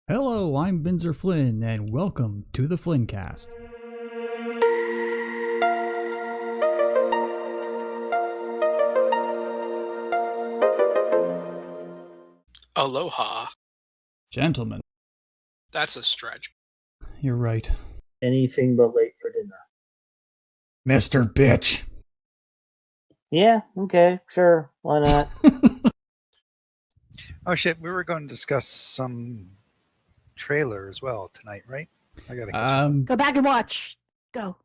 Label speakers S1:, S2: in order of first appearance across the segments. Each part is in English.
S1: Hello, I'm Binzer Flynn, and welcome to the Flinncast.
S2: Aloha.
S1: Gentlemen,
S2: That's a stretch.
S1: you're right.
S3: Anything but late for dinner.
S1: Mr. Bitch.
S3: Yeah, okay, sure, why not?
S4: Oh shit, we were going to discuss some trailer as well tonight, right? I gotta catch up.
S5: Go back and watch. Go.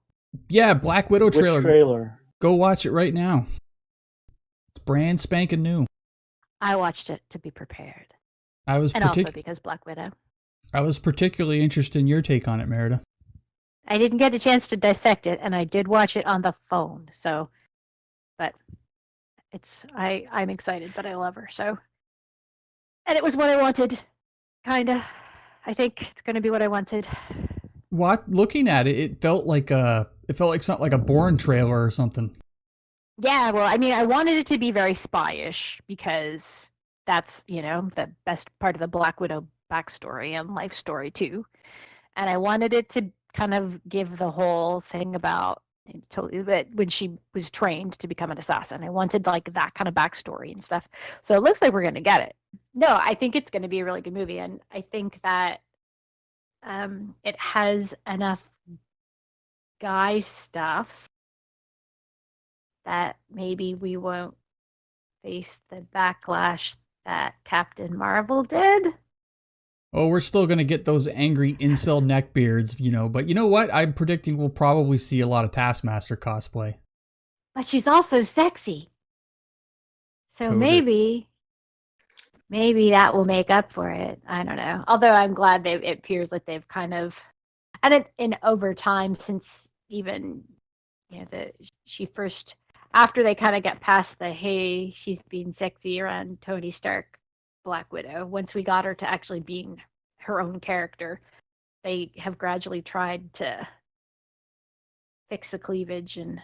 S1: Yeah, Black Widow
S3: Which
S1: trailer.
S3: trailer?
S1: Go watch it right now. It's brand spanking new.
S5: I watched it to be prepared.
S1: I was
S5: And also because Black Widow.
S1: I was particularly interested in your take on it, Merida.
S5: I didn't get a chance to dissect it, and I did watch it on the phone. So, but I'm excited, but I love her. So, and it was what I wanted, kinda. I think it's going to be what I wanted.
S1: Looking at it, it felt like something like a Bourne trailer or something.
S5: Yeah, well, I mean, I wanted it to be very spy-ish because that's, the best part of the Black Widow backstory and life story too. And I wanted it to kind of give the whole thing about but when she was trained to become an assassin. I wanted like that kind of backstory and stuff. So it looks like we're going to get it. No, I think it's going to be a really good movie, and I think that it has enough guy stuff that maybe we won't face the backlash that Captain Marvel did.
S1: Oh, we're still going to get those angry incel neckbeards, but you know what? I'm predicting we'll probably see a lot of Taskmaster cosplay.
S5: But she's also sexy. So
S1: Totally.
S5: maybe that will make up for it. I don't know. Although I'm glad it appears like they've kind of, and in over time since even, she first, after they kind of get past the, hey, she's being sexy around Tony Stark, Black Widow, once we got her to actually being her own character, they have gradually tried to fix the cleavage. And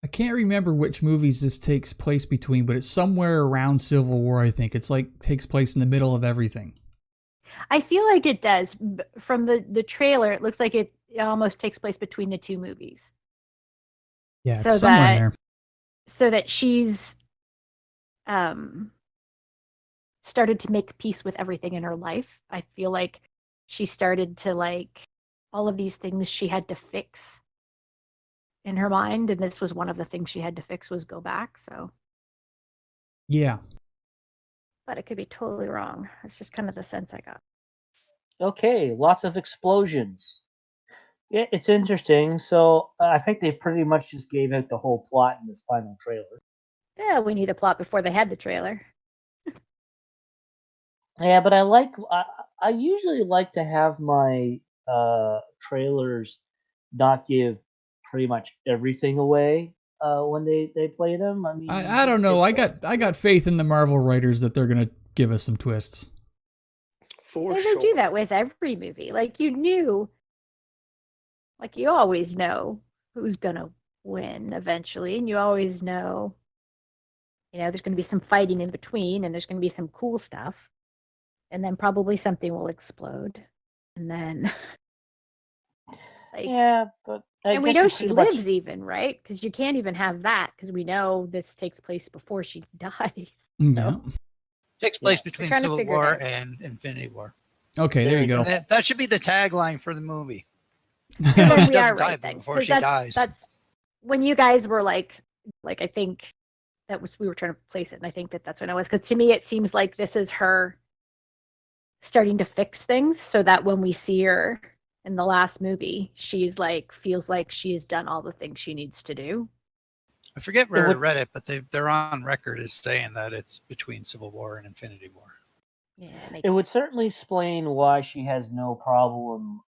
S1: I can't remember which movies this takes place between, but it's somewhere around Civil War, I think. It's like takes place in the middle of everything.
S5: I feel like it does. From the trailer, it looks like it almost takes place between the two movies.
S1: Yeah, it's somewhere in there.
S5: So that she's started to make peace with everything in her life. I feel like she started to like all of these things she had to fix in her mind, and this was one of the things she had to fix, was go back. So
S1: yeah,
S5: but it could be totally wrong. It's just kind of the sense I got.
S3: Okay, lots of explosions. Yeah, it's interesting. So I think they pretty much just gave out the whole plot in this final trailer.
S5: Yeah, we need a plot before they had the trailer.
S3: Yeah, but I usually like to have my trailers not give pretty much everything away when they play them. I mean,
S1: I don't know. I got faith in the Marvel writers that they're gonna give us some twists.
S5: They do that with every movie. Like you always know who's gonna win eventually, and you always know, there's gonna be some fighting in between, and there's gonna be some cool stuff, and then probably something will explode, and then
S3: yeah, but
S5: and we know she lives even, right? Because you can't even have that, because we know this takes place before she dies.
S1: Yeah.
S5: So.
S4: Takes place between Civil War and Infinity War.
S1: Okay, there you go.
S4: That should be the tagline for the movie.
S5: Then we are right then,
S4: before she dies.
S5: That's when you guys were like I think we were trying to place it, and I think that's when it was, because to me it seems like this is her starting to fix things, so that when we see her in the last movie, she's like feels like she has done all the things she needs to do.
S4: I forget where I read it, but they're on record as saying that it's between Civil War and Infinity War.
S5: Yeah,
S3: it would certainly explain why she has no problem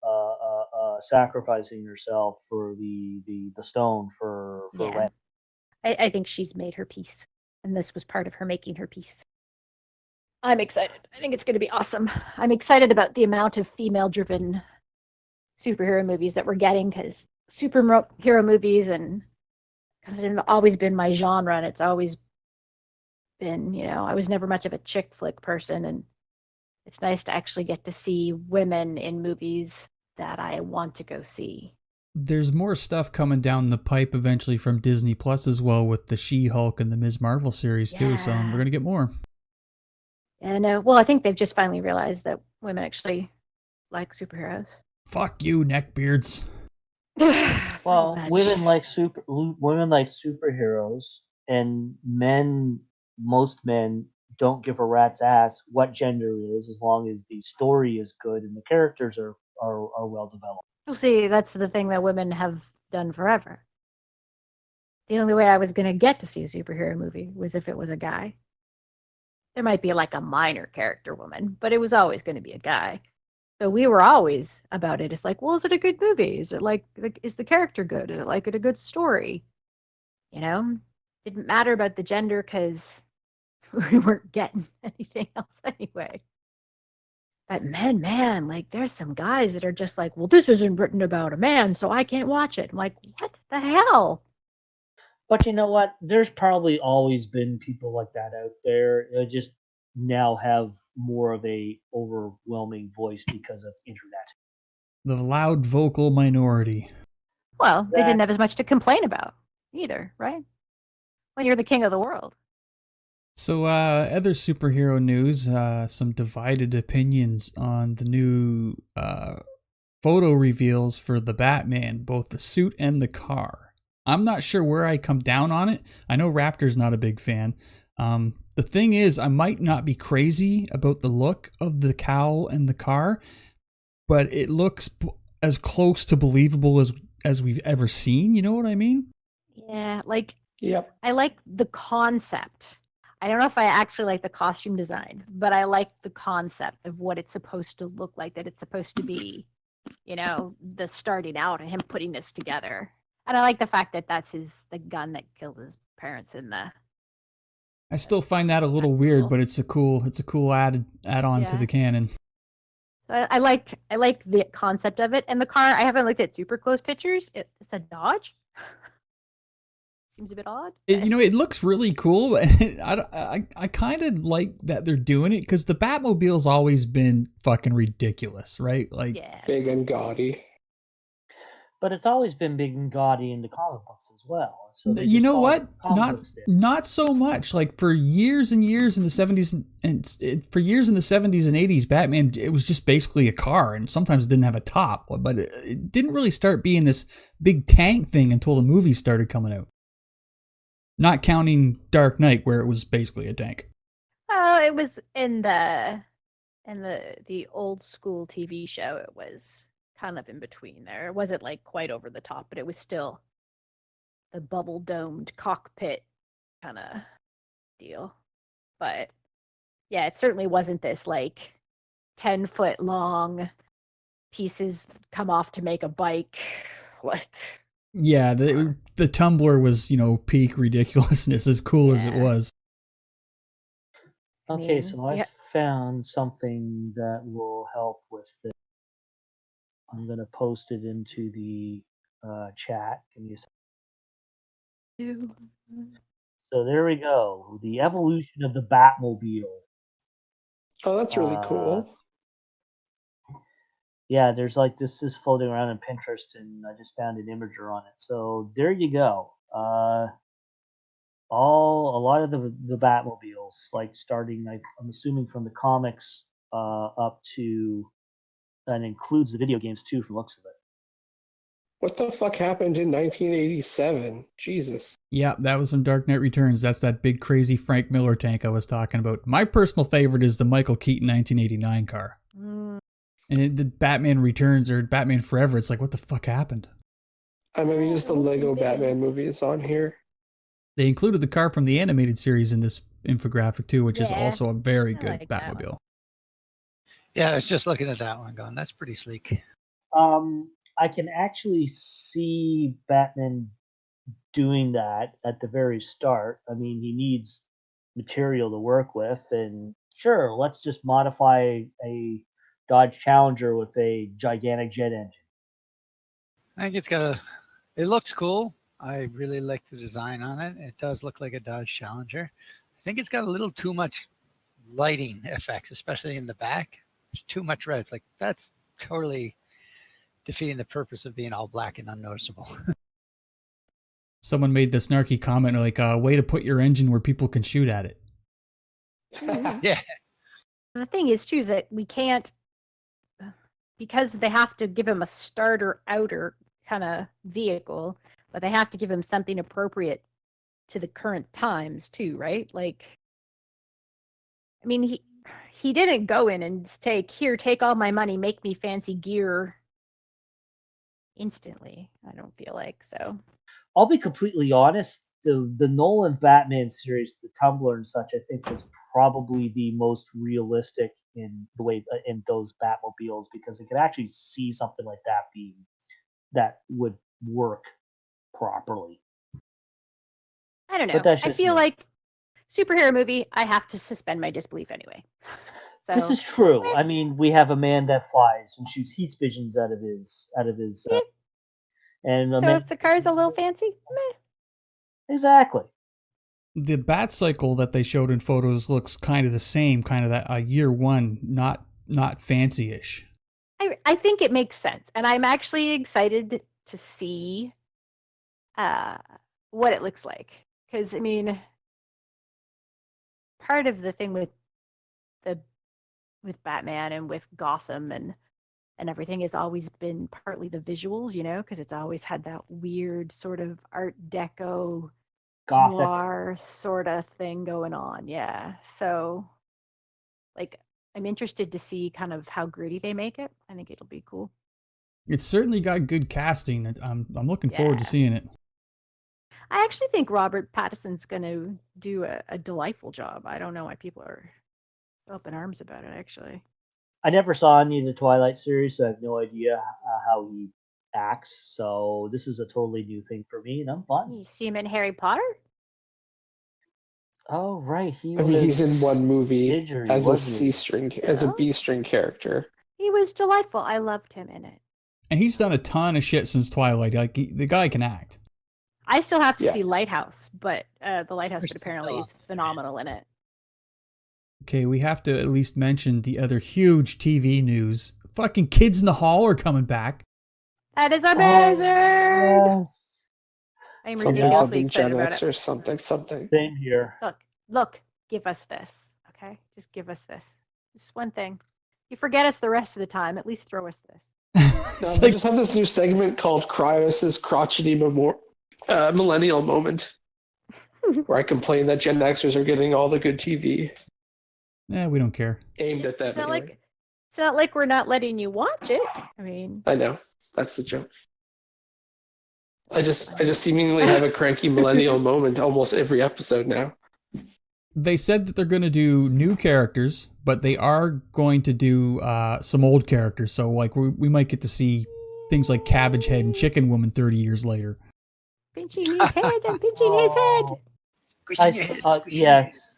S3: sacrificing herself for the stone for Ren.
S5: I think she's made her peace, and this was part of her making her peace. I'm excited. I think it's going to be awesome. I'm excited about the amount of female-driven superhero movies that we're getting, because superhero movies, and because it's always been my genre, and it's always been, I was never much of a chick flick person, and it's nice to actually get to see women in movies that I want to go see.
S1: There's more stuff coming down the pipe eventually from Disney Plus as well with the She-Hulk and the Ms. Marvel series too, so we're going to get more.
S5: And well, I think they've just finally realized that women actually like superheroes.
S1: Fuck you, neckbeards.
S3: Well, women like superheroes, and most men don't give a rat's ass what gender it is, as long as the story is good and the characters are well developed.
S5: Well, see, that's the thing that women have done forever. The only way I was going to get to see a superhero movie was if it was a guy. There might be like a minor character woman, but it was always going to be a guy. So we were always about it. It's like, well, is it a good movie? Is it like, is the character good? Is it like a good story? You know, didn't matter about the gender because we weren't getting anything else anyway. But man, like there's some guys that are just like, well, this isn't written about a man, so I can't watch it. I'm like, what the hell?
S3: But you know what? There's probably always been people like that out there. They just now have more of a overwhelming voice because of internet.
S1: The loud vocal minority.
S5: Well, they didn't have as much to complain about either, right? When you're the king of the world.
S1: So, other superhero news, some divided opinions on the new photo reveals for the Batman, both the suit and the car. I'm not sure where I come down on it. I know Raptor's not a big fan. The thing is, I might not be crazy about the look of the cowl and the car, but it looks as close to believable as we've ever seen. You know what I mean?
S5: Yeah, like,
S6: yep.
S5: I like the concept. I don't know if I actually like the costume design, but I like the concept of what it's supposed to look like, that it's supposed to be, you know, the starting out and him putting this together. And I like the fact that that's the gun that killed his parents in the...
S1: I still find that a little weird, but it's a cool add-on to the canon.
S5: So I like the concept of it. And the car, I haven't looked at super close pictures. It's a Dodge. Seems a bit odd.
S1: It looks really cool. I kind of like that they're doing it because the Batmobile's always been fucking ridiculous, right? Like,
S6: big and gaudy.
S3: But it's always been big and gaudy in the comic books as well. So
S1: you know what? Not so much. Like for years and years in the 70s and for years in the 70s and 80s, Batman, it was just basically a car, and sometimes it didn't have a top. But it didn't really start being this big tank thing until the movies started coming out. Not counting Dark Knight, where it was basically a tank.
S5: Oh, it was in the old school TV show. It was kind of in between there. It wasn't like quite over the top, but it was still the bubble domed cockpit kind of deal. But yeah, it certainly wasn't this like 10-foot long pieces come off to make a bike. Like,
S1: yeah, the Tumbler was, peak ridiculousness, as cool as it was.
S3: Okay, so I found something that will help with this. I'm going to post it into the chat. Give me a second. So there we go. The evolution of the Batmobile.
S6: Oh, that's really cool.
S3: Yeah, there's like this is floating around in Pinterest, and I just found an imager on it. So there you go. A lot of the Batmobiles, like starting, I'm assuming from the comics up to, and includes the video games too, from the looks of it.
S6: What the fuck happened in 1987? Jesus.
S1: Yeah, that was from Dark Knight Returns. That's that big crazy Frank Miller tank I was talking about. My personal favorite is the Michael Keaton 1989 car. And the Batman Returns or Batman Forever, it's like, what the fuck happened?
S6: I'm amused the Lego Batman movie is on here.
S1: They included the car from the animated series in this infographic too, which is also a very good Batmobile.
S4: Yeah, I was just looking at that one going, that's pretty sleek.
S3: I can actually see Batman doing that at the very start. I mean, he needs material to work with, and sure, let's just modify a Dodge Challenger with a gigantic jet engine.
S4: I think it looks cool. I really like the design on it. It does look like a Dodge Challenger. I think it's got a little too much lighting effects, especially in the back. There's too much red. It's like, that's totally defeating the purpose of being all black and unnoticeable.
S1: Someone made the snarky comment like, way to put your engine where people can shoot at it.
S4: Yeah.
S5: The thing is, too, is that we can't, because they have to give him a starter outer kind of vehicle, but they have to give him something appropriate to the current times, too, right? Like, I mean, he didn't go in and take all my money, make me fancy gear instantly. I don't feel like so.
S3: I'll be completely honest. The Nolan Batman series, the Tumblr and such, I think was probably the most realistic in the way in those Batmobiles, because it could actually see something like that would work properly.
S5: I don't know.
S3: But that's
S5: I
S3: just
S5: feel
S3: me.
S5: like superhero movie, I have to suspend my disbelief anyway. So,
S3: This is true. I mean, we have a man that flies and shoots heat visions out of his.
S5: Yeah.
S3: And
S5: so if the car's a little fancy, meh.
S3: Exactly.
S1: The bat cycle that they showed in photos looks kind of the same, kind of that year one, not fancy-ish.
S5: I think it makes sense, and I'm actually excited to see what it looks like, because I mean, part of the thing with Batman and with Gotham and everything has always been partly the visuals, because it's always had that weird sort of Art Deco
S3: Gothic
S5: noir sort of thing going on. Yeah. So like I'm interested to see kind of how gritty they make it. I think it'll be cool.
S1: It's certainly got good casting. I'm looking forward to seeing it.
S5: I actually think Robert Pattinson's going to do a delightful job. I don't know why people are up in arms about it, actually.
S3: I never saw any of the Twilight series, so I have no idea how he acts. So this is a totally new thing for me, and I'm fun.
S5: You see him in Harry Potter?
S3: Oh right,
S6: he's in one movie
S3: Injury,
S6: as a
S3: wasn't he?
S6: as a B string character.
S5: He was delightful. I loved him in it.
S1: And he's done a ton of shit since Twilight. Like the guy can act.
S5: I still have to
S6: Yeah.
S5: see Lighthouse, but the Lighthouse apparently is phenomenal in it.
S1: Okay, we have to at least mention the other huge TV news. Fucking Kids in the Hall are coming back.
S5: That is amazing.
S3: Yes.
S5: I'm
S6: Something,
S5: ridiculously
S6: something,
S5: excited
S6: Gen
S5: about
S6: X
S5: it.
S6: or something, something.
S3: Same here.
S5: Look, give us this, okay? Just give us this. Just one thing. You forget us the rest of the time. At least throw us this.
S6: No,
S1: It's
S6: they
S1: like,
S6: just have this new segment called Cryos' crotchety millennial moment, where I complain that Gen Xers are getting all the good TV
S1: we don't care.
S6: aimed at them.
S5: It's not
S6: Anyway.
S5: like we're not letting you watch it. I mean,
S6: I know, that's the joke. I just seemingly have a cranky millennial moment almost every episode now.
S1: They said that they're going to do new characters, but they are going to do some old characters. So like we might get to see things like Cabbage Head and Chicken Woman 30 years later.
S5: pinching his head and pinching his head.
S4: Squishing your head, squishing your head.
S3: Yes,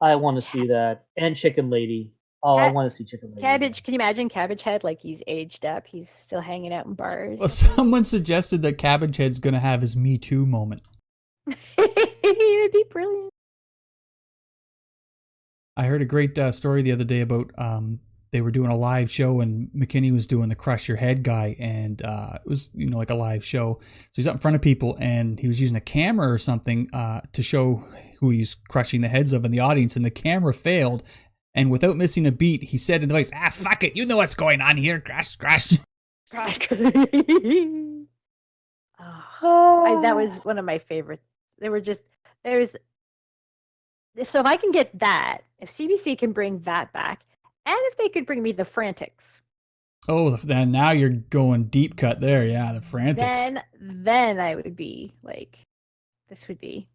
S3: I want to see that. And Chicken Lady. Oh, I want to see Chicken Lady.
S5: Cabbage, can you imagine Cabbage Head? Like he's aged up. He's still hanging out in bars.
S1: Well, someone suggested that Cabbage Head's going to have his Me Too moment.
S5: It'd be brilliant.
S1: I heard a great story the other day about they were doing a live show and McKinney was doing the Crush Your Head guy, and it was like a live show. So he's up in front of people and he was using a camera or something to show who he's crushing the heads of in the audience, and the camera failed. And without missing a beat, he said in the voice, fuck it, you know what's going on here, crush, crush.
S5: That was one of my favorites. So if I can get that, if CBC can bring that back, and if they could bring me the Frantics,
S1: Oh, then now you're going deep cut there. Yeah, the Frantics.
S5: then I would be like, this would be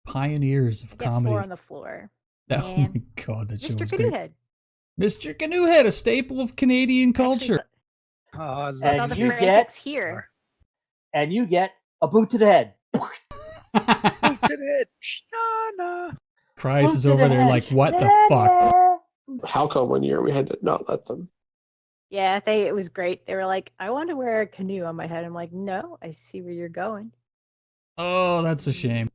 S1: Pioneers of
S5: get
S1: comedy.
S5: four on the floor.
S1: Oh my God, that show
S5: Mr.
S1: was great.
S5: Canoehead.
S1: Mr. Canoehead, a staple of Canadian culture.
S4: Oh, I love
S3: And
S5: All the
S3: you
S4: it.
S3: get-
S5: Frantics here.
S3: And you get a boot to the head.
S4: Did it. No.
S1: Cryous
S3: Boot
S1: is
S3: to
S1: over
S3: the
S1: there
S3: head.
S1: like, what the fuck?
S6: How come one year we had to not let them?
S5: Yeah, it was great. They were like, I want to wear a canoe on my head. I'm like, no, I see where you're going.
S1: Oh, that's a shame.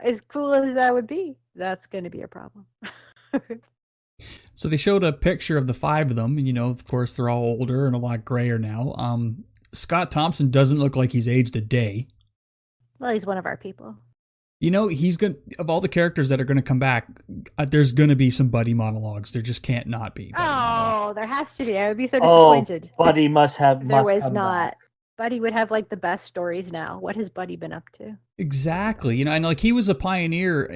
S5: As cool as that would be, that's going to be a problem.
S1: So they showed a picture of the 5 of them, and of course, they're all older and a lot grayer now. Scott Thompson doesn't look like he's aged a day.
S5: Well, he's one of our people.
S1: He's going of all the characters that are going to come back, there's going to be some Buddy monologues. There just can't not be.
S5: There has to be. I would be so disappointed.
S3: Buddy must have.
S5: There
S3: Must
S5: was
S3: come
S5: not.
S3: back.
S5: Buddy would have like the best stories now. What has Buddy been up to?
S1: Exactly. And like he was a pioneer,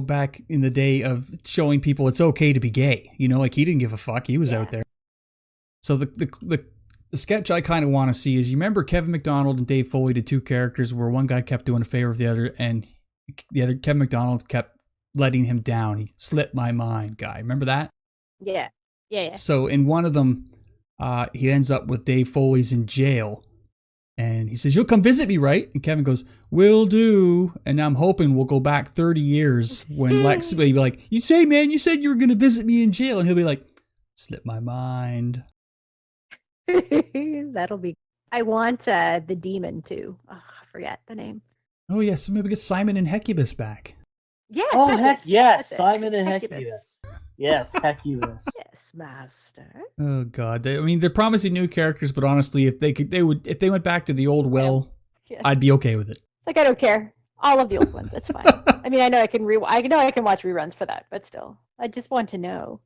S1: back in the day of showing people it's okay to be gay. Like he didn't give a fuck. He was out there. So the sketch I kind of want to see is, you remember Kevin McDonald and Dave Foley, the 2 characters where one guy kept doing a favor of the other, and the other, Kevin McDonald, kept letting him down. He slipped my mind guy. Remember that?
S5: Yeah.
S1: So in one of them, he ends up with Dave Foley's in jail. And he says, "You'll come visit me, right?" And Kevin goes, "Will do." And I'm hoping we'll go back 30 years when Lex will be like, "You said you were going to visit me in jail." And he'll be like, "Slipped my mind."
S5: That'll be. I want the demon too. Oh, I forget the name.
S1: Oh, yes. Maybe get Simon and Hecubus back.
S5: Yes.
S3: Oh
S5: that's
S3: heck
S5: it.
S3: yes,
S5: That's it.
S3: Simon and
S5: Hecubus.
S3: Hecubus. Yes, Hecubus.
S5: Yes, master.
S1: Oh, God. They're promising new characters, but honestly, if they went back to the old well,
S5: Yeah.
S1: I'd be okay with it.
S5: It's like I don't care. All of the old ones. That's fine. I mean, I know I can I can watch reruns for that, but still, I just want to know.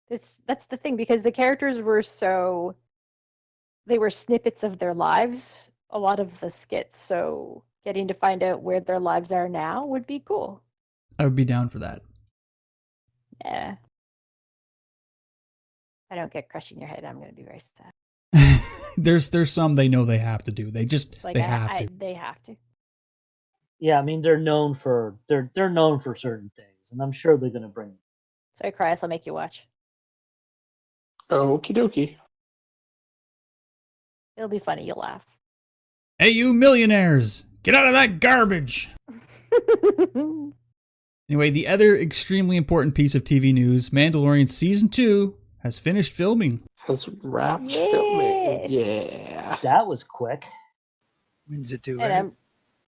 S5: That's the thing, because the characters were they were snippets of their lives. A lot of the skits, so getting to find out where their lives are now would be cool.
S1: I would be down for that.
S5: Yeah. I don't get crushing your head. I'm going to be very sad.
S1: There's some they know they have to do. They have to.
S5: They have to.
S3: Yeah, I mean they're known for certain things, and I'm sure they're going to bring.
S5: Sorry, Cryous, I'll make you watch.
S6: Okie dokie.
S5: It'll be funny. You'll laugh.
S1: Hey, you millionaires! Get out of that garbage! Anyway, the other extremely important piece of TV news, Mandalorian Season 2 has finished filming.
S6: Has wrapped
S5: Yes.
S6: filming. Yeah.
S3: That was quick.
S4: When's it due?
S5: And I'm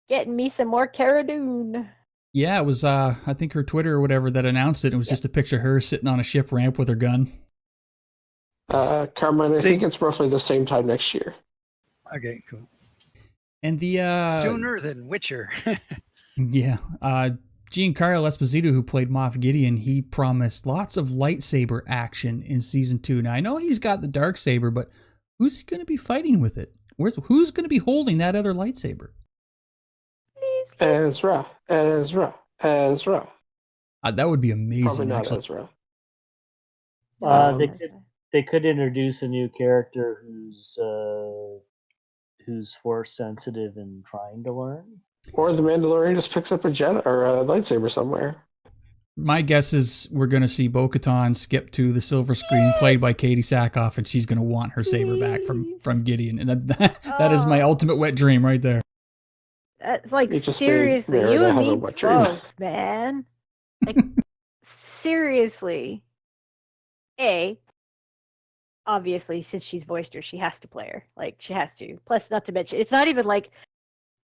S5: getting me some more Cara Dune.
S1: Yeah, it was, I think her Twitter or whatever that announced it. It was just a picture of her sitting on a ship ramp with her gun.
S6: Carmine, I think it's roughly the same time next year.
S4: Okay, cool.
S1: And the,
S4: Sooner than Witcher.
S1: yeah, Giancarlo Esposito, who played Moff Gideon, he promised lots of lightsaber action in Season 2. Now, I know he's got the Darksaber, but who's going to be fighting with it? Who's going to be holding that other lightsaber?
S5: Please.
S6: Ezra.
S1: That would be
S6: Probably
S1: amazing,
S6: not
S1: actually.
S6: Ezra.
S3: They could introduce a new character who's force sensitive and trying to learn.
S6: Or the Mandalorian just picks up a jet or a lightsaber somewhere.
S1: My guess is we're going to see Bo-Katan skip to the silver screen played by Katie Sackhoff, and she's going to want her saber back from Gideon. And that is my ultimate wet dream right there.
S5: That's like,
S6: You just made
S5: seriously,
S6: Merida
S5: you and
S6: have a
S5: me
S6: wet dream.
S5: both, man. Like, seriously. Obviously, since she's voiced her, she has to play her. Like, she has to. Plus, not to mention, it's not even like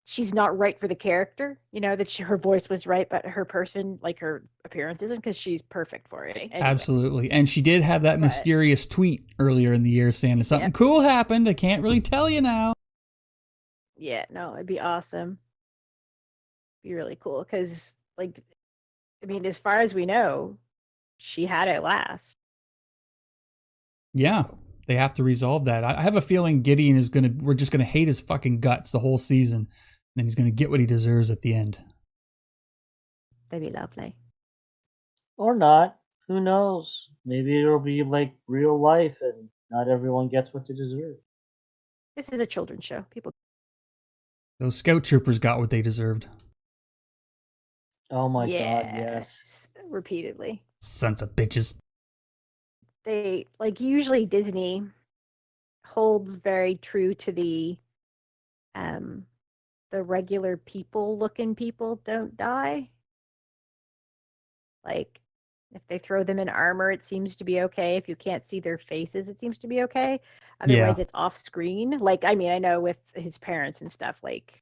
S5: she's not right for the character, that her voice was right, but her person, like her appearance isn't, because she's perfect for it. Anyway.
S1: Absolutely. And she did have that mysterious tweet earlier in the year saying something cool happened. I can't really tell you now.
S5: Yeah, no, it'd be awesome. Be really cool, because, like, I mean, as far as we know, she had it last.
S1: Yeah, they have to resolve that. I have a feeling Gideon we're just going to hate his fucking guts the whole season. And then he's going to get what he deserves at the end.
S5: That'd be lovely.
S3: Or not. Who knows? Maybe it'll be like real life and not everyone gets what they deserve.
S5: This is a children's show. People.
S1: Those scout troopers got what they deserved.
S3: Oh my god, yes.
S5: Repeatedly.
S1: Sons of bitches.
S5: They, like, usually Disney holds very true to the regular people-looking people don't die. Like, if they throw them in armor, it seems to be okay. If you can't see their faces, it seems to be okay. Otherwise, it's off screen. Like, I mean, I know with his parents and stuff, like,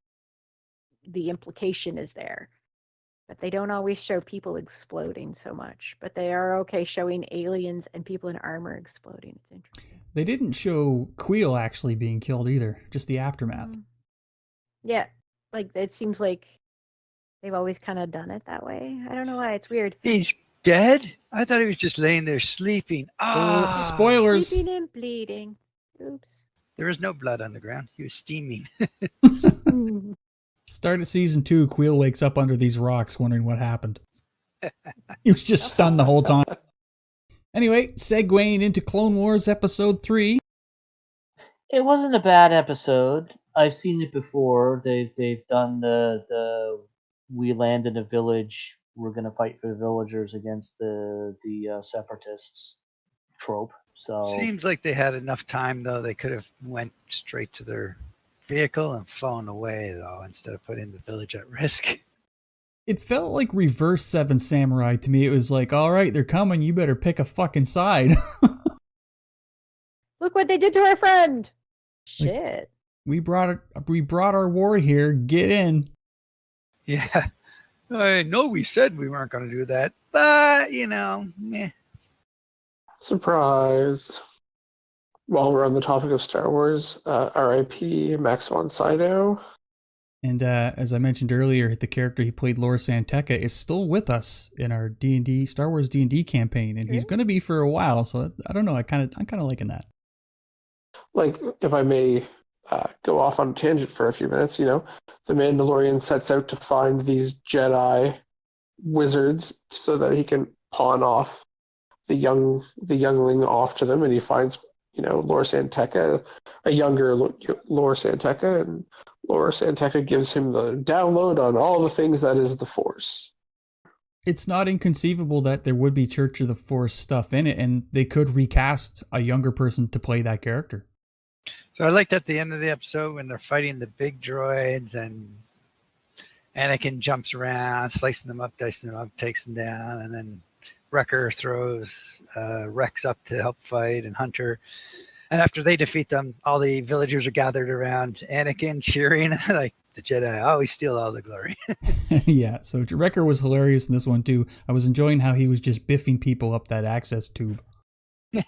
S5: the implication is there. But they don't always show people exploding so much. But they are okay showing aliens and people in armor exploding. It's interesting.
S1: They didn't show Queel actually being killed either, just the aftermath.
S5: Yeah, like it seems like they've always kind of done it that way. I don't know why. It's weird.
S4: He's dead? I thought he was just laying there sleeping.
S1: Spoilers.
S5: Sleeping and bleeding. Oops.
S4: There was no blood on the ground. He was steaming.
S1: Start of season 2, Queel wakes up under these rocks wondering what happened. He was just stunned the whole time. Anyway, segueing into Clone Wars Episode 3.
S3: It wasn't a bad episode. I've seen it before. They've done the we land in a village. We're gonna fight for the villagers against the separatists trope. So
S4: Seems like they had enough time, though. They could have went straight to their vehicle and flown away, though, instead of putting the village at risk.
S1: It felt like reverse Seven Samurai to me. It was like, all right, they're coming. You better pick a fucking side.
S5: Look what they did to our friend. Shit.
S1: We brought our war here. Get in.
S4: Yeah. I know we said we weren't going to do that, but, meh.
S6: Surprise. While we're on the topic of Star Wars, R.I.P. Max von Sydow.
S1: And as I mentioned earlier, the character he played, Laura Santeca, is still with us in our D&D Star Wars D&D campaign, and he's going to be for a while. So I don't know. I'm kind of liking that.
S6: Like, if I may go off on a tangent for a few minutes, the Mandalorian sets out to find these Jedi wizards so that he can pawn off the youngling off to them, and he finds Laura Santeca, a younger Laura Santeca, and Laura Santeca gives him the download on all the things that is the Force.
S1: It's not inconceivable that there would be Church of the Force stuff in it, and they could recast a younger person to play that character.
S4: So I liked at the end of the episode when they're fighting the big droids and Anakin jumps around, slicing them up, dicing them up, takes them down, and then Wrecker throws Rex up to help fight and Hunter. And after they defeat them, all the villagers are gathered around Anakin cheering, like the Jedi always steal all the glory.
S1: Yeah, so Wrecker was hilarious in this one too. I was enjoying how he was just biffing people up that access tube.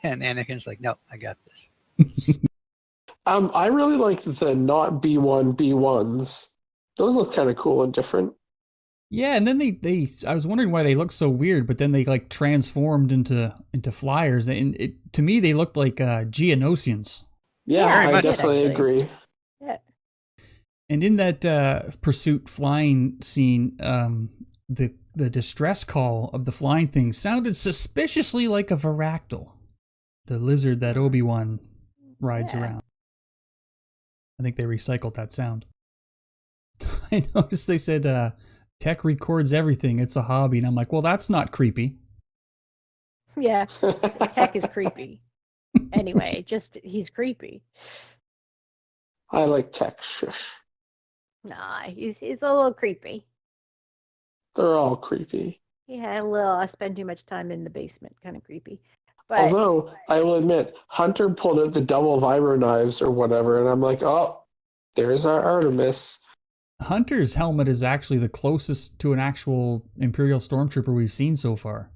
S4: And Anakin's like, no, I got this.
S6: I really liked the not B1 B1s. Those look kind of cool and different.
S1: Yeah, and then they I was wondering why they looked so weird, but then they like transformed into flyers, and to me they looked like Geonosians.
S6: Yeah,
S4: Very
S6: I
S4: much
S6: definitely agree.
S5: Yeah.
S1: And in that pursuit flying scene, the distress call of the flying thing sounded suspiciously like a Varactyl, the lizard that Obi-Wan rides around. I think they recycled that sound. I noticed they said tech records everything. It's a hobby. And I'm like, well, that's not creepy.
S5: Yeah. Tech is creepy. Anyway, just he's creepy.
S6: I like tech. Shush.
S5: Nah, he's a little creepy.
S6: They're all creepy.
S5: Yeah, a little. I spend too much time in the basement. Kind of creepy. But
S6: Although, I will admit, Hunter pulled out the double vibro knives or whatever, and I'm like, oh, there's our Artemis.
S1: Hunter's helmet is actually the closest to an actual Imperial Stormtrooper we've seen so far.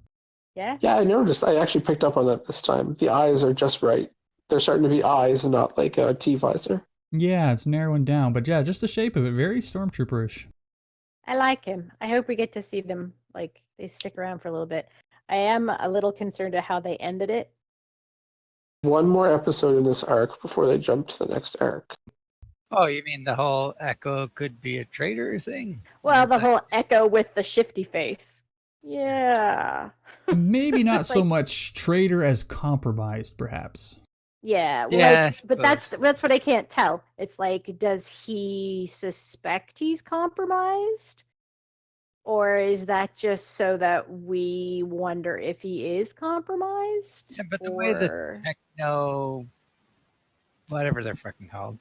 S5: yeah,
S6: Yeah, I noticed. I actually picked up on that this time. The eyes are just right. They're starting to be eyes and not like a T-visor.
S1: Yeah, it's narrowing down. But yeah, just the shape of it, very Stormtrooperish.
S5: I like him. I hope we get to see them. Like they stick around for a little bit. I am a little concerned at how they ended it.
S6: One more episode in this arc before they jump to the next arc.
S4: Oh, you mean the whole Echo could be a traitor thing?
S5: Well, the whole Echo with the shifty face. Yeah.
S1: Maybe not so
S5: Like-
S1: much traitor as compromised, perhaps.
S5: Yeah. Well,
S4: Yeah,
S5: but that's what I can't tell. It's like, does he suspect he's compromised? Or is that just so that we wonder if he is compromised?
S4: Yeah, but the way the
S5: Or-
S4: Techno, whatever they're fucking called,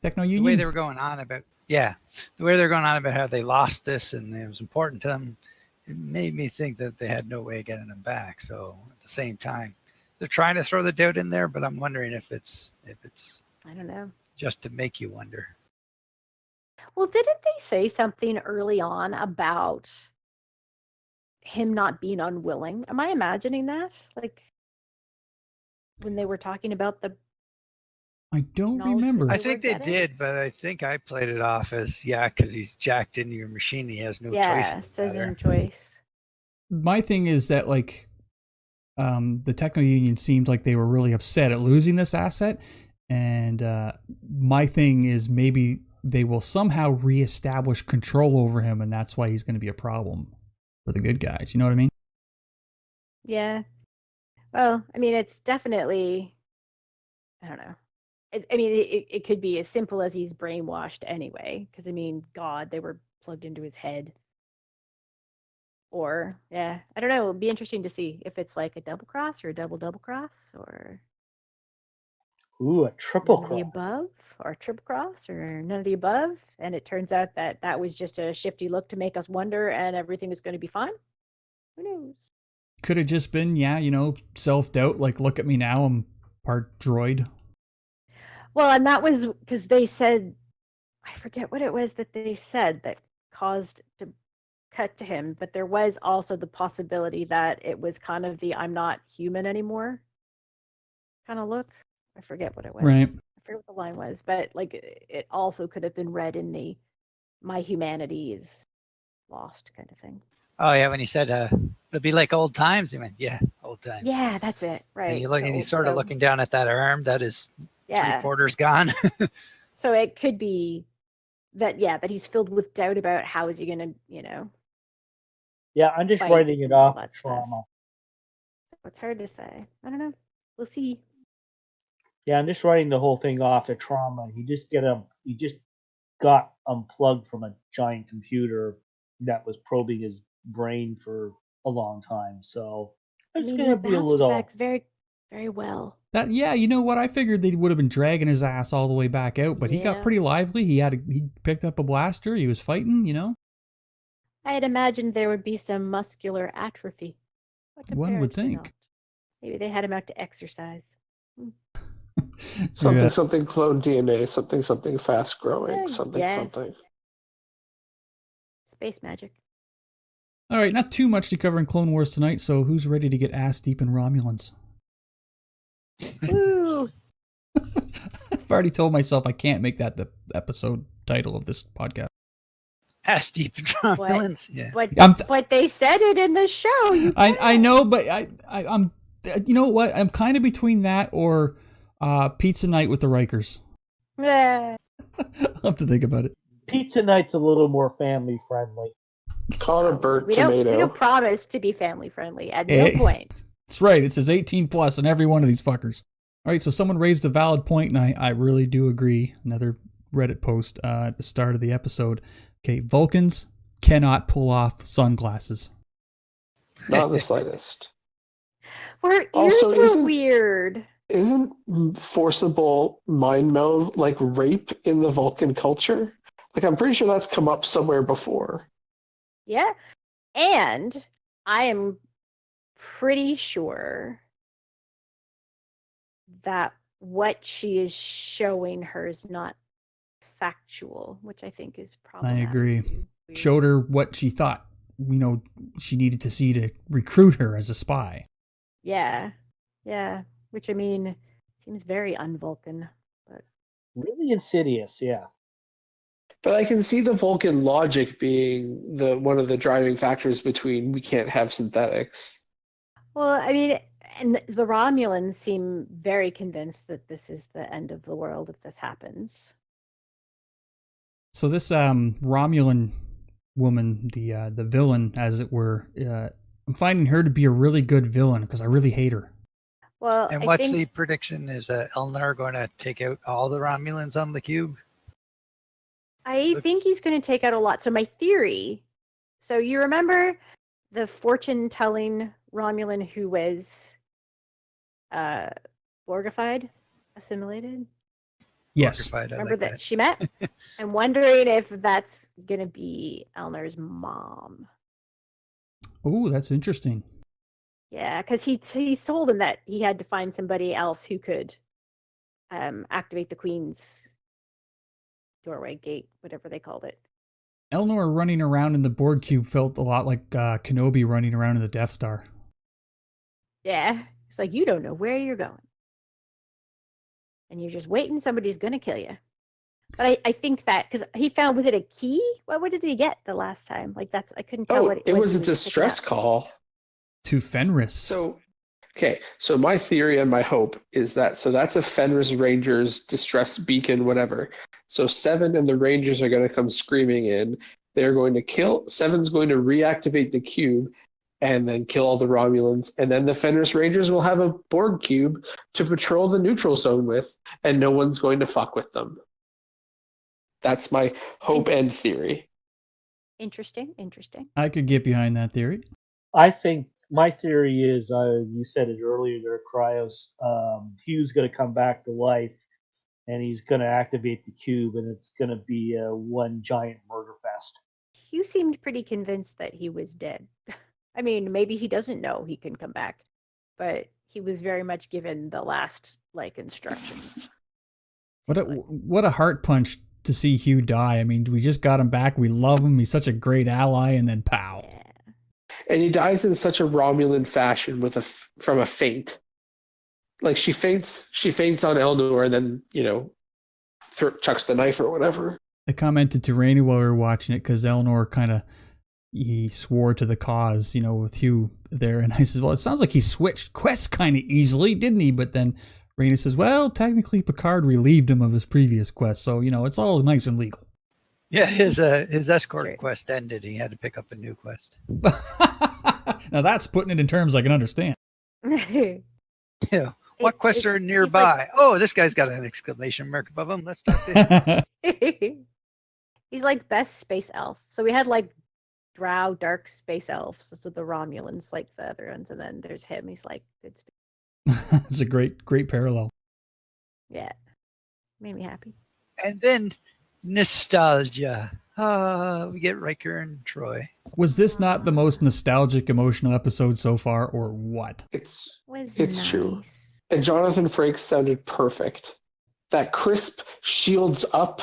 S1: Techno
S4: the way
S1: Union.
S4: they were going on about, the way they're going on about how they lost this and it was important to them, it made me think that they had no way of getting them back. So at the same time, they're trying to throw the doubt in there, but I'm wondering if it's
S5: I don't know.
S4: just to make you wonder.
S5: Well, didn't they say something early on about him not being unwilling. Am I imagining that? Like when they were talking about the
S1: I don't
S5: knowledge that
S1: remember.
S4: I
S5: they
S4: think
S5: were
S4: they
S5: getting?
S4: did, but I think I played it off as because he's jacked into your machine. He has no choice
S5: Yeah,
S4: in the
S5: says
S4: matter.
S5: in choice.
S1: My thing is that like the techno union seemed like they were really upset at losing this asset, and my thing is maybe they will somehow reestablish control over him, and that's why he's going to be a problem for the good guys. You know what I mean?
S5: Yeah. Well, I mean, it's definitely, I don't know. It could be as simple as he's brainwashed anyway, because I mean, God, they were plugged into his head. Or, yeah, I don't know. It'll be interesting to see if it's like a double cross or a double cross or
S3: Ooh, a triple
S5: none of the
S3: cross.
S5: above or a triple cross or none of the above. And it turns out that that was just a shifty look to make us wonder and everything is going to be fine. Who knows?
S1: Could have just been, self-doubt. Like, look at me now, I'm part droid.
S5: Well, and that was because they said, I forget what it was that they said that caused to cut to him, but there was also the possibility that it was kind of the I'm not human anymore kind of look. I forget what it was.
S1: Right.
S5: I forget what the line was, but like it also could have been read in the my humanity is lost kind of thing.
S4: Oh yeah, when he said it'll be like old times, he went, yeah, old times.
S5: Yeah, that's it. Right.
S4: And you look, and he's sort of looking down at that arm that is 3/4 gone.
S5: So it could be that that he's filled with doubt about how is he going to,
S3: Yeah, I'm just
S5: fight
S3: writing it
S5: all
S3: off
S5: that
S3: as trauma.
S5: It's hard to say. I don't know. We'll see.
S3: Yeah, I'm just writing the whole thing off as trauma. He just got unplugged from a giant computer that was probing his brain for a long time. So it's
S5: he
S3: going to be a
S5: bounced
S3: little.
S5: back very, very well.
S1: That you know what? I figured they would have been dragging his ass all the way back out, but he got pretty lively. He picked up a blaster. He was fighting.
S5: I had imagined there would be some muscular atrophy.
S1: One would think.
S5: Not. Maybe they had him out to exercise.
S6: Something clone DNA, something fast growing, something.
S5: Space magic.
S1: All right, not too much to cover in Clone Wars tonight, so who's ready to get ass deep in Romulans?
S5: Woo!
S1: I've already told myself I can't make that the episode title of this podcast.
S4: Ass deep in Romulans. Yeah.
S5: But they said it in the show.
S1: I know, but I'm. You know what? I'm kind of between that or Pizza Night with the Rikers.
S5: Yeah.
S1: I'll have to think about it.
S3: Pizza Night's a little more family friendly.
S6: Call it a burnt tomato.
S5: We don't promise to be family friendly at no point.
S1: That's right. It says 18 plus on every one of these fuckers. All right, so someone raised a valid point, and I really do agree. Another Reddit post at the start of the episode. Okay, Vulcans cannot pull off sunglasses.
S6: Not the slightest.
S5: Our ears were weird.
S6: Isn't forcible mind meld like rape in the Vulcan culture? Like, I'm pretty sure that's come up somewhere before.
S5: Yeah. And I am pretty sure that what she is showing her is not factual, which I think is problematic.
S1: I agree. Showed her what she thought, she needed to see to recruit her as a spy.
S5: Yeah. Yeah. Which, I mean, seems very un-Vulcan. But
S3: really insidious, yeah.
S6: But I can see the Vulcan logic being one of the driving factors between we can't have synthetics.
S5: Well, I mean, and the Romulans seem very convinced that this is the end of the world if this happens.
S1: So this Romulan woman, the villain, as it were, I'm finding her to be a really good villain because I really hate her.
S5: Well,
S4: and what's the prediction? Is that Elnar going to take out all the Romulans on the cube?
S5: I think he's going to take out a lot. So my theory, so you remember the fortune-telling Romulan who was Borgified, assimilated?
S1: Yes.
S5: Remember that she met? I'm wondering if that's going to be Elnar's mom.
S1: Oh, that's interesting.
S5: Yeah, because he told him that he had to find somebody else who could activate the Queen's doorway, gate, whatever they called it.
S1: Elnor running around in the Borg cube felt a lot like Kenobi running around in the Death Star.
S5: Yeah. It's like you don't know where you're going. And you're just waiting, somebody's going to kill you. But I think that, because he found, was it a key? What did he get the last time? Like, I couldn't tell what
S6: it was
S5: he
S6: a distress
S5: picking up.
S6: call.
S1: To Fenris.
S6: So my theory and my hope is that's a Fenris Rangers distress beacon, whatever. So Seven and the Rangers are going to come screaming in. They're going to kill. Seven's going to reactivate the cube and then kill all the Romulans. And then the Fenris Rangers will have a Borg cube to patrol the neutral zone with, and no one's going to fuck with them. That's my hope and theory.
S5: Interesting.
S1: I could get behind that theory.
S3: I think my theory is, you said it earlier there, Cryos, Hugh's going to come back to life, and he's going to activate the cube, and it's going to be one giant murder fest.
S5: Hugh seemed pretty convinced that he was dead. I mean, maybe he doesn't know he can come back, but he was very much given the last, instructions.
S1: What a heart punch to see Hugh die. I mean, we just got him back. We love him. He's such a great ally, and then pow.
S5: Yeah.
S6: And he dies in such a Romulan fashion from a feint. Like she faints on Elnor, and then chucks the knife or whatever.
S1: I commented to Rainey while we were watching it because Elnor he swore to the cause, with Hugh there, and I said, well, it sounds like he switched quests kind of easily, didn't he? But then Rainey says, well, technically Picard relieved him of his previous quest, so it's all nice and legal.
S4: Yeah, his escort quest ended. He had to pick up a new quest.
S1: Now that's putting it in terms I can understand.
S4: Yeah. What quests are nearby? This guy's got an exclamation mark above him. Let's talk this.
S5: He's like best space elf. So we had drow dark space elves. So the Romulans like the other ones, and then there's him. He's like good space.
S1: It's a great parallel.
S5: Yeah. Made me happy.
S4: And then nostalgia. We get Riker and Troy.
S1: Was this not the most nostalgic, emotional episode so far, or what?
S6: It's
S5: Nice.
S6: true. And Jonathan Frakes sounded perfect. That crisp shields up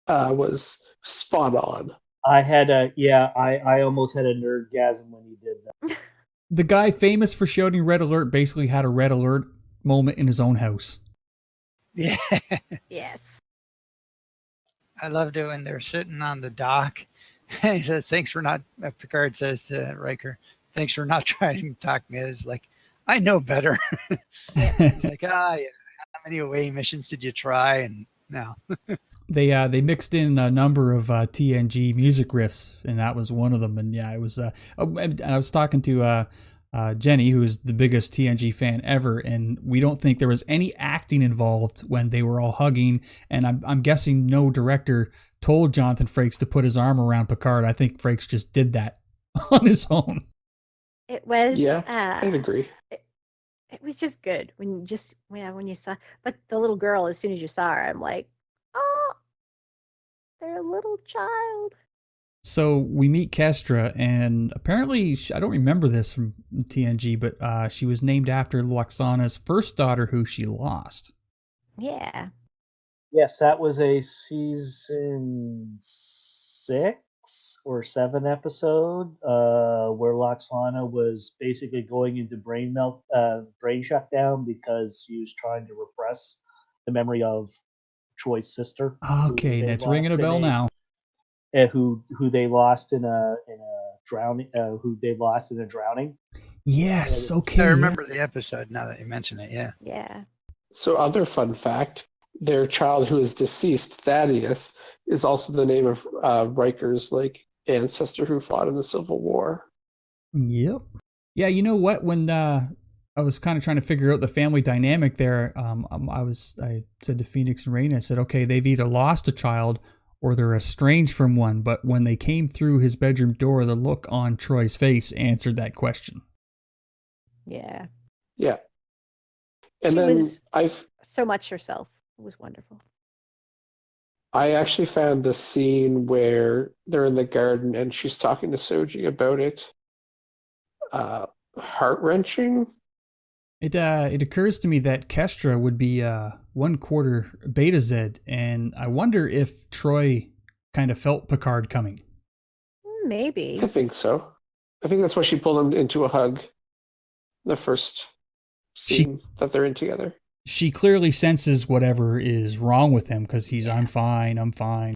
S6: was spot on.
S3: I almost had a nerdgasm when he did that.
S1: The guy famous for shouting Red Alert basically had a Red Alert moment in his own house.
S4: Yeah.
S5: Yes.
S4: I loved it when they're sitting on the dock. He says, Picard says to Riker, thanks for not trying to talk me. It's like, I know better. It's like, yeah. How many away missions did you try? And no.
S1: They mixed in a number of TNG music riffs, and that was one of them. And yeah, it was. And I was talking to Jenny, who is the biggest TNG fan ever, and we don't think there was any acting involved when they were all hugging. And I'm guessing no director told Jonathan Frakes to put his arm around Picard. I think Frakes just did that on his own.
S5: It was.
S6: Yeah, I'd agree.
S5: It was just good when you saw. But the little girl, as soon as you saw her, I'm like, oh, they're a little child.
S1: So we meet Kestra, and apparently, I don't remember this from TNG, but she was named after Loxana's first daughter, who she lost.
S5: Yeah.
S3: Yes, that was a season 6 or 7 episode where Loxana was basically going into brain shutdown because she was trying to repress the memory of Troy's sister.
S1: Okay, that's ringing a bell now.
S3: Who they lost in a drowning? Who they lost in a drowning?
S1: Yes. Okay.
S4: I remember the episode now that you mention it. Yeah.
S5: Yeah.
S6: So, other fun fact: their child, who is deceased, Thaddeus, is also the name of Riker's ancestor who fought in the Civil War.
S1: Yep. Yeah. You know what? When I was kind of trying to figure out the family dynamic there, I said to Phoenix and Raina, I said, okay, they've either lost a child or they're estranged from one. But when they came through his bedroom door, the look on Troy's face answered that question.
S5: Yeah.
S6: Yeah. And
S5: She
S6: then
S5: was so much herself. It was wonderful.
S6: I actually found the scene where they're in the garden and she's talking to Soji about it heart-wrenching.
S1: It occurs to me that Kestra would be 1/4 Beta Z, and I wonder if Troy kind of felt Picard coming
S5: Maybe.
S6: I think so. I think that's why she pulled him into a hug. The first scene that they're in together.
S1: She clearly senses whatever is wrong with him because he's, I'm fine.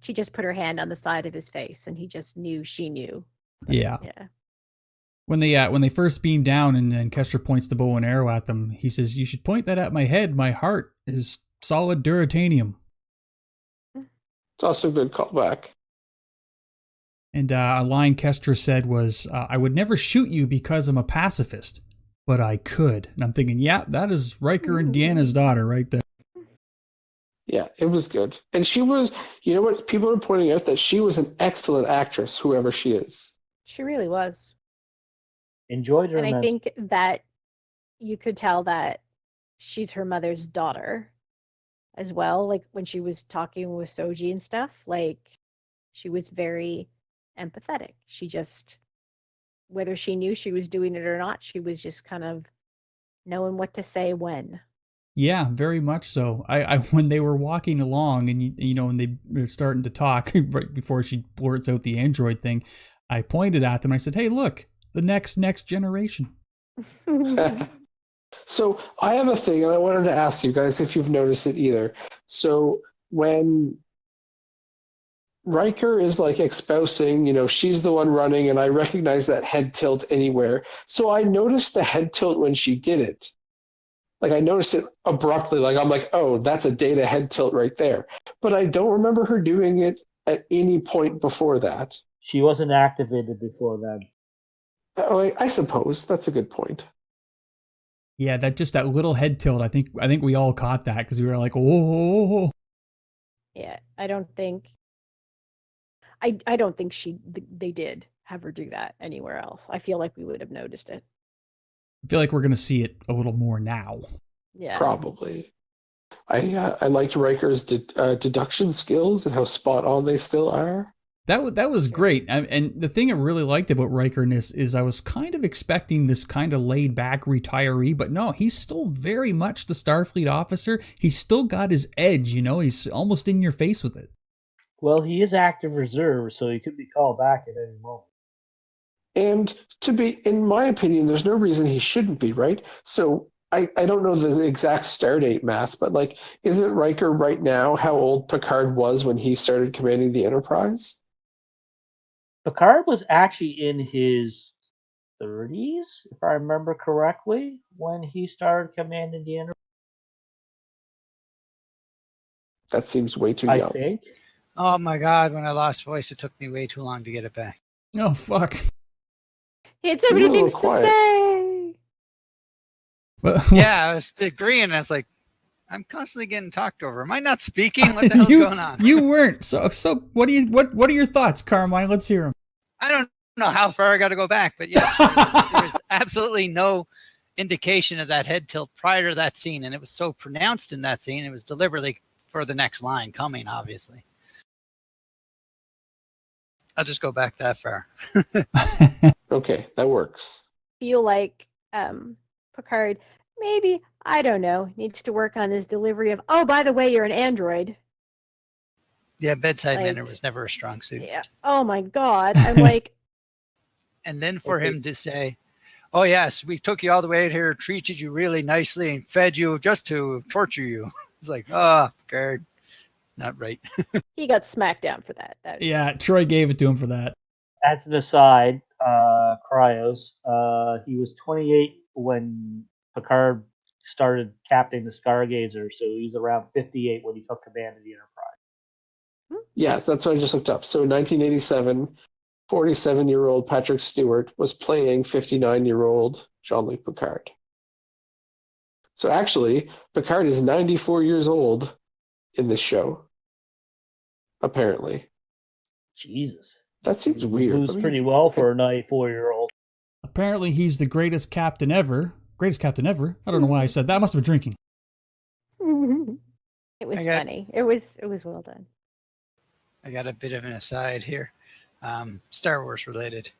S5: She just put her hand on the side of his face, and he just knew she knew.
S1: Yeah.
S5: Yeah.
S1: When they first beam down and Kester points the bow and arrow at them, he says, "You should point that at my head. My heart is solid duratanium."
S6: It's also a good callback.
S1: And a line Kester said was, "I would never shoot you because I'm a pacifist, but I could." And I'm thinking, yeah, that is Riker and Deanna's daughter right there.
S6: Yeah, it was good. And she was, you know what? People are pointing out that she was an excellent actress, whoever she is.
S5: She really was.
S3: Enjoyed her.
S5: And I think that you could tell that she's her mother's daughter as well. Like when she was talking with Soji and stuff, like she was very empathetic. She just, whether she knew she was doing it or not, she was just kind of knowing what to say when.
S1: Yeah, very much so. I when they were walking along and you know, when they were starting to talk right before she blurts out the android thing, I pointed at them. I said, "Hey, look, the next generation."
S6: So I have a thing, and I wanted to ask you guys if you've noticed it either. So when Riker is like espousing, you know, she's the one running, and I recognize that head tilt anywhere. So I noticed the head tilt when she did it. Like I noticed it abruptly. Like I'm like, oh, that's a Data head tilt right there. But I don't remember her doing it at any point before that.
S3: She wasn't activated before that.
S6: Oh, I suppose that's a good point.
S1: Yeah, that little head tilt. I think we all caught that because we were like, "Oh."
S5: Yeah, I don't think they did have her do that anywhere else. I feel like we would have noticed it.
S1: I feel like we're gonna see it a little more now.
S5: Yeah,
S6: Probably. I liked Riker's deduction skills and how spot on they still are.
S1: That was great. And the thing I really liked about Riker in this is I was kind of expecting this kind of laid back retiree, but no, he's still very much the Starfleet officer. He's still got his edge, you know, he's almost in your face with it.
S3: Well, he is active reserve, so he could be called back at any moment.
S6: And to be, in my opinion, there's no reason he shouldn't be, right? So I don't know the exact stardate math, but like, isn't Riker right now how old Picard was when he started commanding the Enterprise?
S3: Picard was actually in his 30s, if I remember correctly, when he started commanding the Enterprise.
S6: That seems way too
S3: I
S6: young.
S3: think.
S4: Oh my God, when I lost voice, it took me way too long to get it back.
S1: Oh, fuck.
S5: he had so many
S6: You're a little
S5: things to
S6: quiet.
S5: say.
S1: Well,
S4: Yeah, I was agreeing. I was like, I'm constantly getting talked over. Am I not speaking? What the hell's going on?
S1: You weren't. So what are your thoughts, Carmine? Let's hear them.
S4: I don't know how far I got to go back, but yeah, there was absolutely no indication of that head tilt prior to that scene, and it was so pronounced in that scene. It was deliberately for the next line coming, obviously. I'll just go back that far.
S6: Okay, that works.
S5: Feel like Picard, maybe, I don't know, needs to work on his delivery of, oh, by the way, you're an android.
S4: Yeah, bedside
S5: Like-
S4: manner was never a strong suit.
S5: Yeah. Oh my God. I'm like,
S4: And then for him to say, oh, yes, we took you all the way out here, treated you really nicely, and fed you just to torture you. It's like, oh, Picard, it's not right.
S5: he got smacked down for that.
S1: Yeah, Troy gave it to him for that.
S3: As an aside, Cryos, he was 28 when Picard started captaining the Stargazer, so he's around 58 when he took command of the Enterprise.
S6: Yes, that's what I just looked up. So 1987, 47-year-old Patrick Stewart was playing 59-year-old Jean-Luc Picard. So actually, Picard is 94 years old in this show, apparently.
S3: Jesus.
S6: That seems weird.
S3: Moves pretty well for a 94-year-old.
S1: Apparently, he's the greatest captain ever. Greatest captain ever. I don't know why I said that. I must have been drinking.
S5: It was
S4: I got-
S5: funny. It was well done.
S4: I got a bit of an aside here, Star Wars related.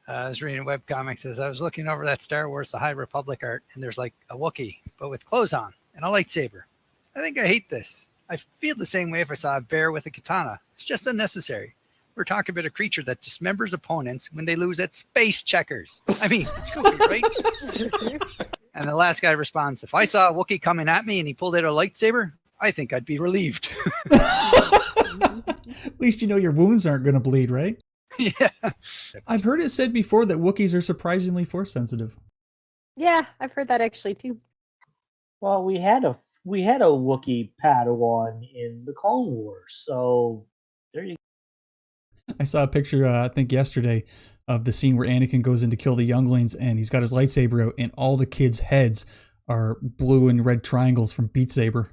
S4: I was reading webcomics as I was looking over that Star Wars The High Republic art, and there's like a Wookiee, but with clothes on and a lightsaber. I think I hate this. I feel the same way if I saw a bear with a katana. It's just unnecessary. We're talking about a creature that dismembers opponents when they lose at space checkers. I mean, it's goofy, right? And the last guy responds, if I saw a Wookiee coming at me and he pulled out a lightsaber, I think I'd be relieved.
S1: At least you know your wounds aren't going to bleed, right?
S4: Yeah.
S1: I've heard it said before that Wookiees are surprisingly force sensitive.
S5: Yeah, I've heard that actually too.
S3: Well, we had a Wookiee Padawan in the Clone Wars, so there you go.
S1: I saw a picture, I think yesterday, of the scene where Anakin goes in to kill the younglings and he's got his lightsaber out and all the kids' heads are blue and red triangles from Beat Saber.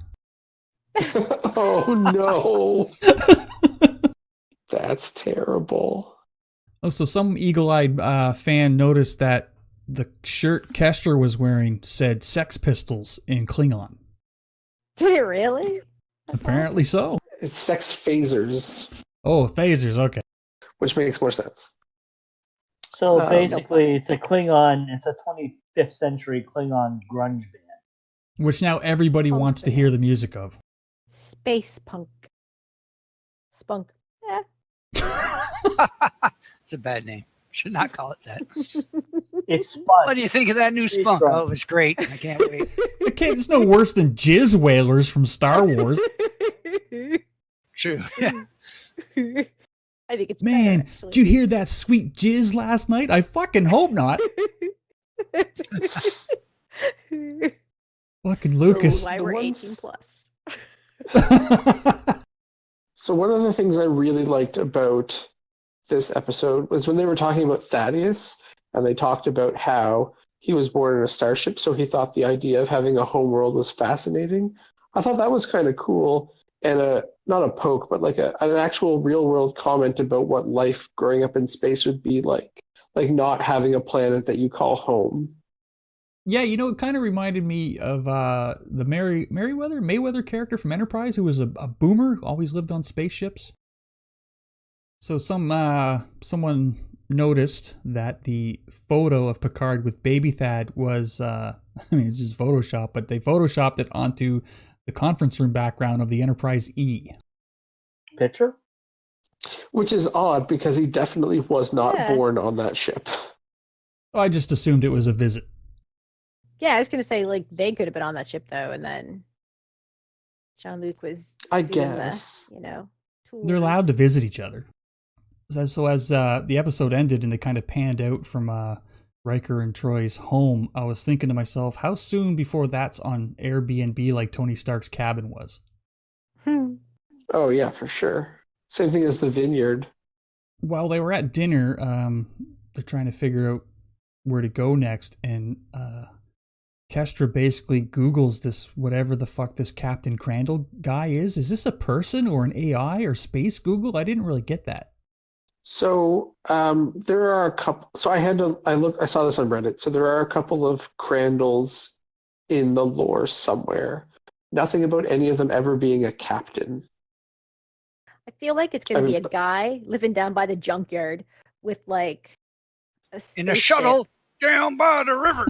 S6: Oh no. That's terrible.
S1: Oh, so some eagle-eyed fan noticed that the shirt Kester was wearing said Sex Pistols in Klingon.
S5: Did it really?
S1: Apparently so.
S6: It's sex phasers,
S1: Oh, phasers, okay.
S6: which makes more sense.
S3: So
S6: Oh.
S3: basically, it's a 25th century Klingon grunge band.
S1: Which now everybody
S5: Punk
S1: wants to
S5: band.
S1: hear the music of.
S5: Space punk. Spunk. Eh.
S4: It's a bad name. Should not call it that.
S3: It's fun.
S4: What do you think of that new
S3: Pretty
S4: spunk?
S3: strong.
S4: Oh, it was great. I can't wait.
S1: Okay, it's no worse than Jizz Whalers from Star Wars.
S4: True. Yeah.
S5: I think it's
S1: Man,
S5: better, actually.
S1: did you hear that sweet jizz last night? I fucking hope not. Fucking Lucas.
S5: Why
S6: the
S5: we're
S6: one
S5: 18 plus.
S6: So one of the things I really liked about this episode was when they were talking about Thaddeus, and they talked about how he was born in a starship, so he thought the idea of having a homeworld was fascinating. I thought that was kind of cool, and not a poke, but like an actual real-world comment about what life growing up in space would be like not having a planet that you call home.
S1: Yeah, you know, it kind of reminded me of the Mayweather character from Enterprise, who was a boomer, always lived on spaceships. So someone noticed that the photo of Picard with baby Thad was, I mean, it's just Photoshop, but they Photoshopped it onto the conference room background of the Enterprise E.
S3: Picture?
S6: Which is odd because he definitely was not
S5: Yeah.
S6: born on that ship.
S1: I just assumed it was a visit.
S5: Yeah, I was going to say, like, they could have been on that ship, though, and then Jean-Luc was
S6: I
S5: doing
S6: guess.
S5: the,
S1: They're allowed to visit each other. So as the episode ended and they kind of panned out from Riker and Troy's home, I was thinking to myself, how soon before that's on Airbnb like Tony Stark's cabin was?
S5: to.
S6: Oh yeah, for sure. Same thing as the vineyard.
S1: While they were at dinner, they're trying to figure out where to go next, and Kestra basically Googles this, whatever the fuck this Captain Crandall guy is. Is this a person or an AI or space Google? I didn't really get that.
S6: So there are a couple. So I saw this on Reddit. So there are a couple of Crandalls in the lore somewhere. Nothing about any of them ever being a captain.
S5: I feel like it's going to
S6: I
S5: be
S6: mean,
S5: a guy living down by the junkyard with, like,
S4: In a
S5: spaceship.
S4: shuttle down by the river.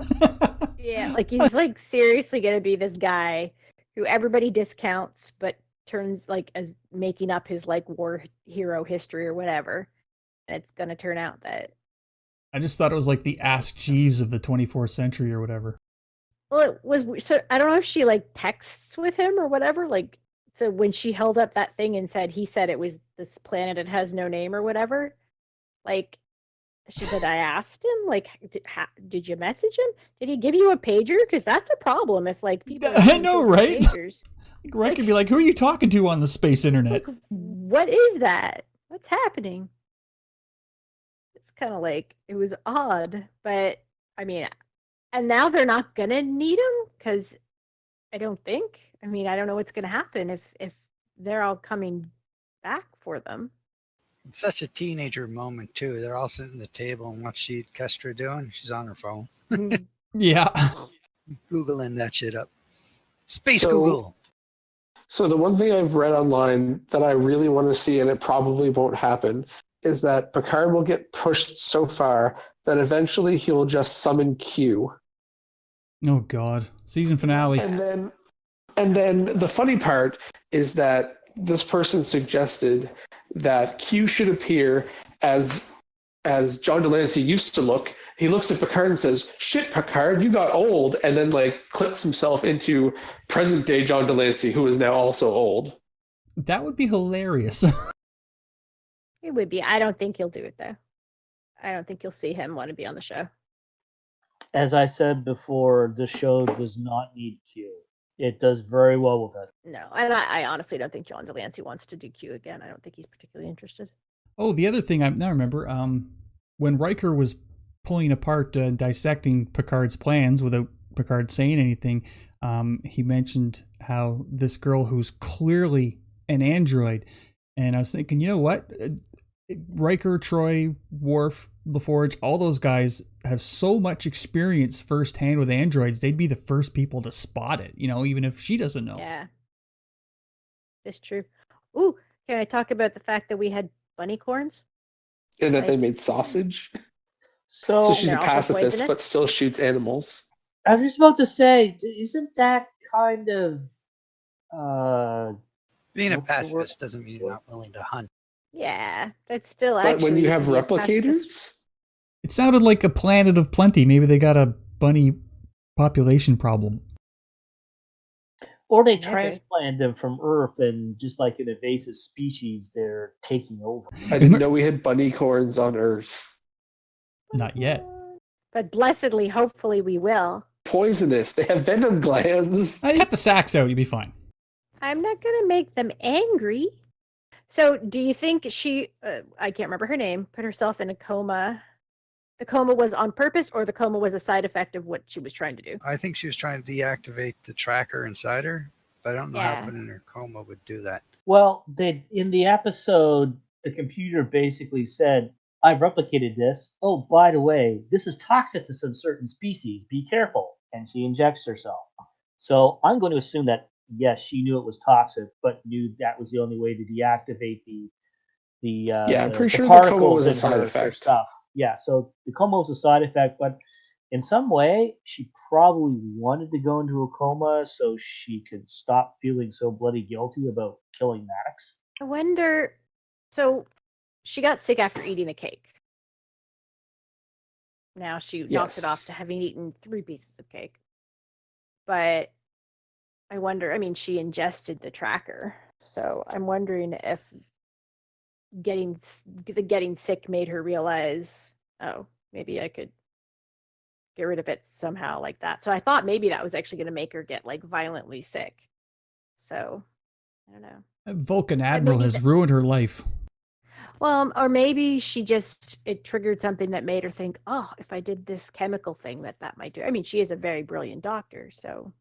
S5: Yeah, like, he's, like, seriously going to be this guy who everybody discounts, but turns, like, as making up his, like, war hero history or whatever. And it's going to turn out that,
S1: I just thought it was like the Ask Jeeves of the 24th century or whatever.
S5: well, it was, so I don't know if she, like, texts with him or whatever, like, so when she held up that thing and said, he said it was this planet that has no name or whatever, like, she said, I asked him, like, did you message him? Did he give you a pager? Because that's a problem if, like, people. are
S1: I know,
S5: sending
S1: right?
S5: pagers.
S1: Riker could be like, who are you talking to on the space internet?
S5: Like, what is that? What's happening? It's kind of like, it was odd, but I mean, and now they're not gonna need him because I don't think. I mean, I don't know what's gonna happen if they're all coming back for them.
S4: It's such a teenager moment too. They're all sitting at the table, and what's Kestra doing? She's on her phone,
S1: Yeah.
S4: googling that shit up. Space
S6: So-
S4: Google.
S6: So the one thing I've read online that I really want to see, and it probably won't happen, is that Picard will get pushed so far that eventually he will just summon Q.
S1: Oh, God. Season finale.
S6: And then the funny part is that this person suggested that Q should appear as John Delancey used to look. He looks at Picard and says, "Shit, Picard, you got old," and then clips himself into present day John Delancey, who is now also old.
S1: That would be hilarious.
S5: It would be. I don't think he'll do it though. I don't think you'll see him want to be on the show.
S3: As I said before, the show does not need Q. It does very well with it.
S5: No, and I honestly don't think John Delancey wants to do Q again. I don't think he's particularly interested.
S1: Oh, the other thing I now remember, when Riker was pulling apart, dissecting Picard's plans without Picard saying anything, he mentioned how this girl who's clearly an android, and I was thinking, you know what? Riker, Troy, Worf, LaForge, all those guys have so much experience firsthand with androids. They'd be the first people to spot it, even if she doesn't know.
S5: Yeah, that's true. Ooh, can I talk about the fact that we had bunny corns?
S6: And that they made sausage.
S3: So
S6: she's a
S5: they're also
S6: pacifist,
S5: poisonous?
S6: but still shoots animals.
S3: I was just about to say, isn't that kind of
S4: Being a
S3: What's the word?
S4: pacifist doesn't mean you're not willing to hunt.
S5: Yeah, that's still
S6: But
S5: actually.
S6: when you have
S5: be a pacifist.
S6: replicators,
S1: It sounded like a planet of plenty. Maybe they got a bunny population problem.
S3: or they
S5: Maybe.
S3: transplant them from Earth and just like an invasive species, they're taking over.
S6: I didn't know we had bunny corns on Earth.
S1: Not yet.
S5: But blessedly, hopefully, we will.
S6: Poisonous. They have venom glands.
S1: Cut the sacks out. You'll be fine.
S5: I'm not going to make them angry. So, do you think she, I can't remember her name, put herself in a coma? The coma was on purpose, or the coma was a side effect of what she was trying to do?
S4: I think she was trying to deactivate the tracker inside her, but I don't know
S5: Yeah.
S4: how putting her coma would do that.
S3: Well, in the episode, the computer basically said, "I've replicated this. Oh, by the way, this is toxic to some certain species. Be careful." And she injects herself. So I'm going to assume that yes, she knew it was toxic, but knew that was the only way to deactivate the
S6: Yeah, I'm
S3: the
S6: pretty sure the coma
S3: particles
S6: was a
S3: in
S6: side
S3: her
S6: effect.
S3: stuff. Yeah, so the coma was a side effect, but in some way, she probably wanted to go into a coma so she could stop feeling so bloody guilty about killing Maddox.
S5: I wonder. So, she got sick after eating the cake. Now she knocked it off
S6: Yes.
S5: to having eaten 3 pieces of cake. But I wonder, I mean, she ingested the tracker. So I'm wondering if getting sick made her realize, oh, maybe I could get rid of it somehow like that. So I thought maybe that was actually going to make her get violently sick. So I don't know.
S1: That Vulcan Admiral
S5: maybe
S1: has ruined her life.
S5: Well, or maybe it triggered something that made her think, oh, if I did this chemical thing that might do. I mean, she is a very brilliant doctor, so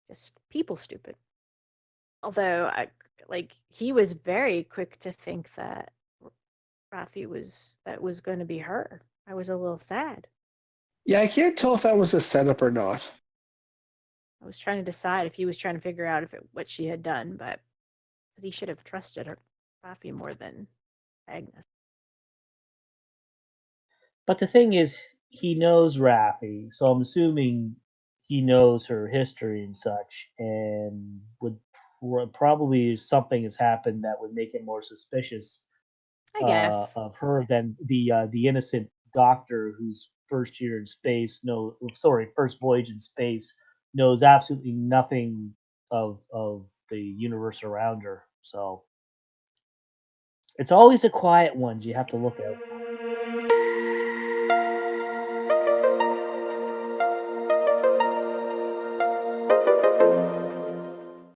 S5: just people stupid. Although he was very quick to think that Rafi was going to be her. I was a little sad.
S6: Yeah, I can't tell if that was a setup or not.
S5: I was trying to decide if he was trying to figure out what she had done, but he should have trusted her, Rafi, more than Agnes.
S3: But the thing is, he knows Raffi, so I'm assuming he knows her history and such, and would probably something has happened that would make him more suspicious
S5: I guess.
S3: of her than the innocent doctor whose first voyage in space knows absolutely nothing of the universe around her. So it's always the quiet ones you have to look out for.